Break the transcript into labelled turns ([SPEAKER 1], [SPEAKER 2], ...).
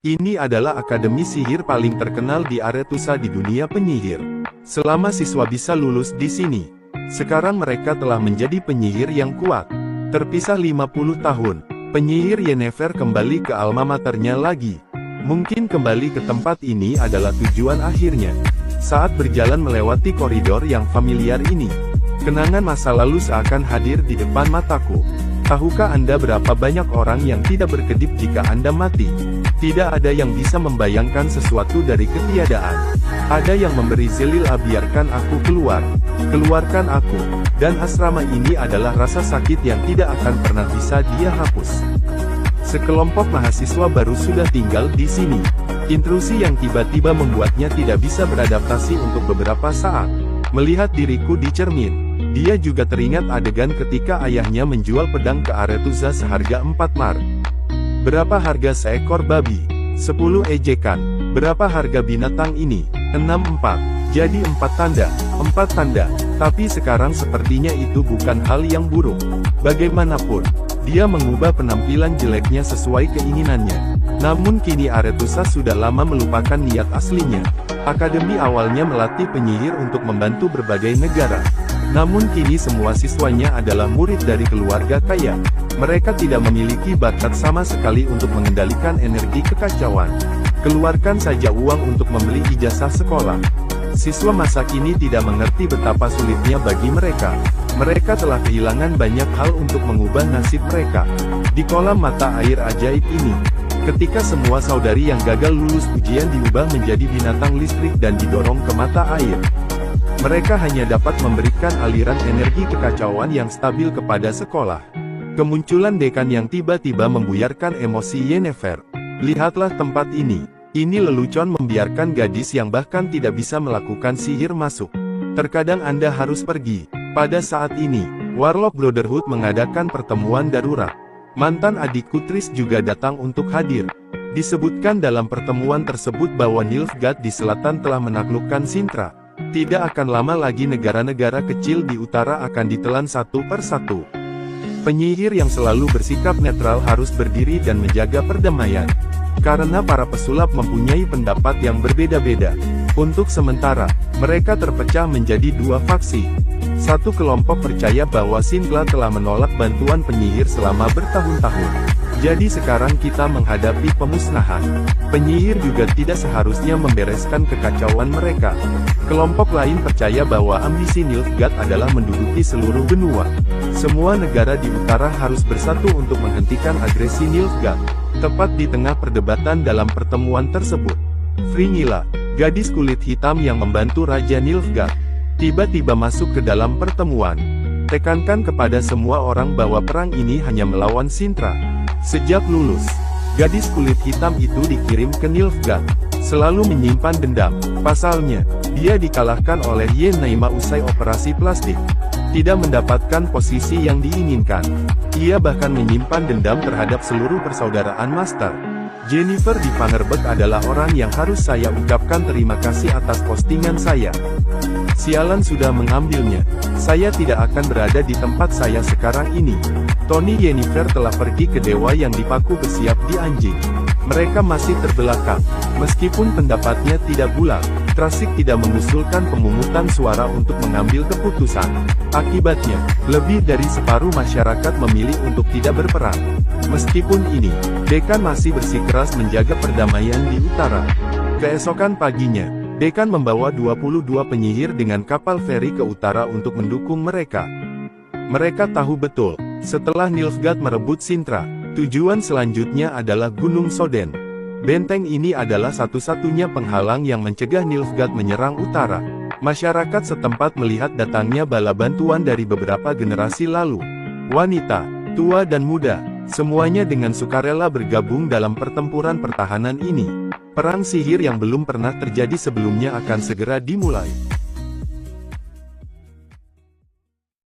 [SPEAKER 1] Ini adalah akademi sihir paling terkenal di Aretusa di dunia penyihir. Selama siswa bisa lulus di sini, sekarang mereka telah menjadi penyihir yang kuat. Terpisah 50 tahun, penyihir Yennefer kembali ke alma maternya lagi. Mungkin kembali ke tempat ini adalah tujuan akhirnya. Saat berjalan melewati koridor yang familiar ini, kenangan masa lalu seakan hadir di depan mataku. Tahukah Anda berapa banyak orang yang tidak berkedip jika Anda mati? Tidak ada yang bisa membayangkan sesuatu dari ketiadaan. Ada yang memberi Zelila, biarkan aku keluar. Keluarkan aku. Dan asrama ini adalah rasa sakit yang tidak akan pernah bisa dia hapus. Sekelompok mahasiswa baru sudah tinggal di sini. Intrusi yang tiba-tiba membuatnya tidak bisa beradaptasi untuk beberapa saat. Melihat diriku di cermin, dia juga teringat adegan ketika ayahnya menjual pedang ke Aretusa seharga 4 mar. Berapa harga seekor babi? 10 ejekan. Berapa harga binatang ini? 64. Jadi 4 tanda. 4 tanda. Tapi sekarang sepertinya itu bukan hal yang buruk. Bagaimanapun, dia mengubah penampilan jeleknya sesuai keinginannya. Namun kini Aretusa sudah lama melupakan niat aslinya. Akademi awalnya melatih penyihir untuk membantu berbagai negara. Namun kini semua siswanya adalah murid dari keluarga kaya. Mereka tidak memiliki bakat sama sekali untuk mengendalikan energi kekacauan. Keluarkan saja uang untuk membeli ijazah sekolah. Siswa masa kini tidak mengerti betapa sulitnya bagi mereka. Mereka telah kehilangan banyak hal untuk mengubah nasib mereka. Di kolam mata air ajaib ini, ketika semua saudari yang gagal lulus ujian diubah menjadi binatang listrik dan didorong ke mata air, mereka hanya dapat memberikan aliran energi kekacauan yang stabil kepada sekolah. Kemunculan dekan yang tiba-tiba membuyarkan emosi Yennefer. Lihatlah tempat ini. Ini lelucon membiarkan gadis yang bahkan tidak bisa melakukan sihir masuk. Terkadang Anda harus pergi. Pada saat ini, Warlock Brotherhood mengadakan pertemuan darurat. Mantan adikku Tris juga datang untuk hadir. Disebutkan dalam pertemuan tersebut bahwa Nilfgaard di selatan telah menaklukkan Sintra. Tidak akan lama lagi negara-negara kecil di utara akan ditelan satu per satu. Penyihir yang selalu bersikap netral harus berdiri dan menjaga perdamaian. Karena para pesulap mempunyai pendapat yang berbeda-beda. Untuk sementara, mereka terpecah menjadi dua faksi. Satu kelompok percaya bahwa Sintra telah menolak bantuan penyihir selama bertahun-tahun. Jadi sekarang kita menghadapi pemusnahan. Penyihir juga tidak seharusnya membereskan kekacauan mereka. Kelompok lain percaya bahwa ambisi Nilfgaard adalah menduduki seluruh benua. Semua negara di utara harus bersatu untuk menghentikan agresi Nilfgaard. Tepat di tengah perdebatan dalam pertemuan tersebut, Fringilla, gadis kulit hitam yang membantu Raja Nilfgaard, tiba-tiba masuk ke dalam pertemuan. Tekankan kepada semua orang bahwa perang ini hanya melawan Sintra. Sejak lulus, gadis kulit hitam itu dikirim ke Nilfgaard, selalu menyimpan dendam. Pasalnya, dia dikalahkan oleh Yennefer usai operasi plastik. Tidak mendapatkan posisi yang diinginkan. Ia bahkan menyimpan dendam terhadap seluruh persaudaraan Master. Jennifer di Vanderberg adalah orang yang harus saya ucapkan terima kasih atas postingan saya. Sialan sudah mengambilnya. Saya tidak akan berada di tempat saya sekarang ini. Tony Yennefer telah pergi ke dewa yang dipaku bersiap di anjing. Mereka masih terbelakang. Meskipun pendapatnya tidak bulat, Trasik tidak mengusulkan pemungutan suara untuk mengambil keputusan. Akibatnya, lebih dari separuh masyarakat memilih untuk tidak berperang. Meskipun ini, Dekan masih bersikeras menjaga perdamaian di utara. Keesokan paginya, Dekan membawa 22 penyihir dengan kapal feri ke utara untuk mendukung mereka. Mereka tahu betul, setelah Nilfgaard merebut Sintra, tujuan selanjutnya adalah Gunung Soden. Benteng ini adalah satu-satunya penghalang yang mencegah Nilfgaard menyerang utara. Masyarakat setempat melihat datangnya bala bantuan dari beberapa generasi lalu. Wanita, tua dan muda, semuanya dengan sukarela bergabung dalam pertempuran pertahanan ini. Perang sihir yang belum pernah terjadi sebelumnya akan segera dimulai.